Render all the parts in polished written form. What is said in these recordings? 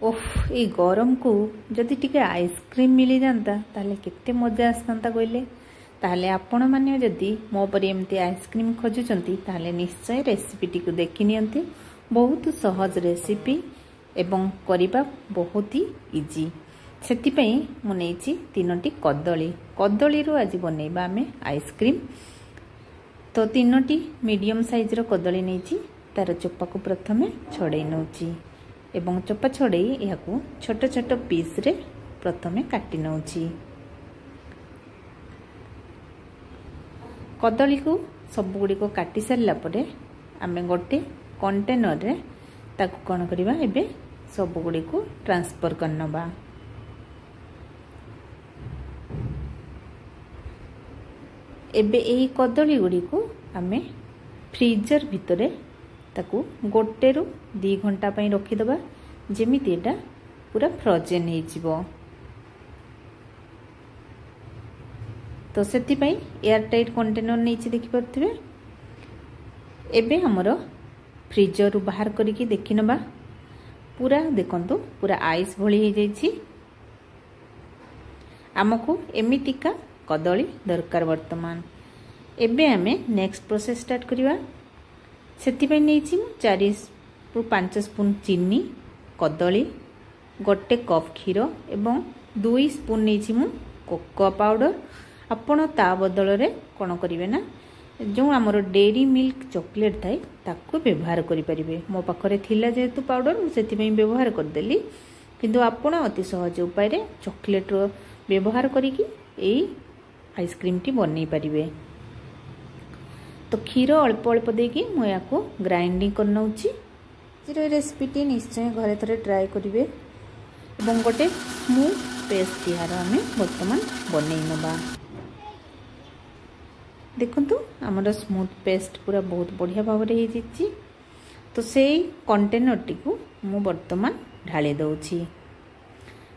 ओफ ये गरम को जदि टिके आइसक्रीम मिली जाता ताले केते मजा आसता कहले। ताले आपण माने जदि मो परी एमती आइसक्रीम खोजुचंती ताले निश्चय रेसिपी टी को देखि नियंती। बहुत सहज रेसिपी एवं करिबा बहुत ही इजी। सेति पई मु नेछि 3टी कदली कदली रो आज बनेबा आमे आइसक्रीम। तो 3टी मीडियम साइज रो कदली नेछि तार चोपा को प्रथमे छड़े नउछि एवं चोपा छड़े या छोट छोट पीस रे प्रथमे काटी नउछि। कदली को सब गुडी को काटी सारला परे आमे गोटे कंटेनर रे ताकू कोन करबा एबे सब गुडी को ट्रांसफर करनबा। एबे एही कदली गुडी को आमे फ्रीजर भितरे ताकू 1 ରୁ 2 घंटा पई रखी दबा जेमिति एटा पूरा फ्रोजन हे जिवो। तो सेति पई एयर टाइट कंटेनर नेछि देखि परथिबे। एबे हमरो फ्रीजर रु बाहर करिकि देखिनबा पूरा देखंतु पूरा आइस भली हे जाइछि। हमकु एमितिका कदली दरकार वर्तमान। एबे हमें नेक्स्ट प्रोसेस स्टार्ट करिवा। सेति पई नेछि 4 ରୁ 5 स्पून चीनी कदली 1 कप क्षीर एवं 2 स्पून नेछि मु कोको पाउडर। आपण ता बदल रे कोन करिवे ना जो हमर डेयरी मिल्क चॉकलेट थाई ताकू व्यवहार करि परिबे। मो पाखरे थिला जेतु पाउडर मु सेति पई व्यवहार कर देली, किंतु आपण अति सहज उपाय रे चॉकलेट रो व्यवहार करिकि एई आइसक्रीम टी बनै परिबे। तो क्षीर अल्प अल्प देकी मु याको ग्राइंडिंग कर नउछि। जीरो रेसिपी टी निश्चय घरे थरे ट्राई करिवे एवं गोटे स्मूथ पेस्ट यार हमें वर्तमान बनै नबा। देखंतु हमर स्मूथ पेस्ट पूरा बहुत बढ़िया भाव रे हे जिछि। तो सेई कंटेनर टी को मु वर्तमान ढाली दउछि।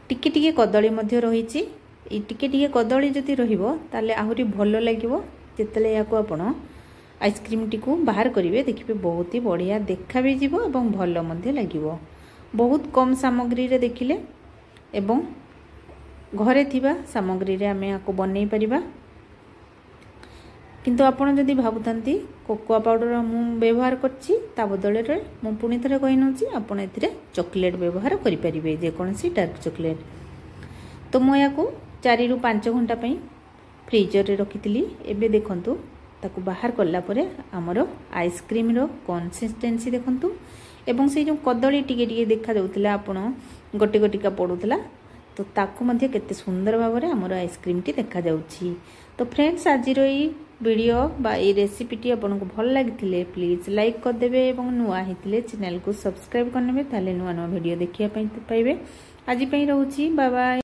टिके टिके कदली मध्ये रहिछि। ए टिके टिके कदली जति रहिबो ताले आहुरी भलो लागिवो। जेतले याको आपण आइसक्रीम टी को बाहर करिवे देखिबे बहुत ही बढ़िया देखा भी जीवो एवं भलो मध्ये लागिवो। बहुत कम सामग्री रे देखिले एवं घरे थिबा सामग्री रे हमें याको बनै परिबा। किंतु आपण जदि भाबुथांती कोकोआ पाउडर मु व्यवहार करछि ता बदल रे मु पुनी थरे कहि नउछि आपण एथिरे चॉकलेट व्यवहार करि परिबे जे कोनसी डार्क चॉकलेट। तो मु याको 4 ରୁ 5 घंटा पई फ्रीजर रे रखितली। एबे देखंतु ताकू बाहर करला परे हमरो आइसक्रीम रो कंसिस्टेंसी देखंतु एवं से जो कदली टिके टिके देखा जाउतला आपण गोटे गोटिका पडुतला तो ताकू मध्ये केते सुंदर भाव रे हमरो आइसक्रीम टी देखा जाउछि। तो फ्रेंड्स आज रो ई वीडियो बा ई रेसिपी टी आपन को भल लागिथिले प्लीज लाइक कर देबे एवं नुआ हिथिले चैनल को सब्सक्राइब करनेबे ताले नुआ नुआ वीडियो देखिया पई पाइबे। आज पई रहउछि बाय बाय।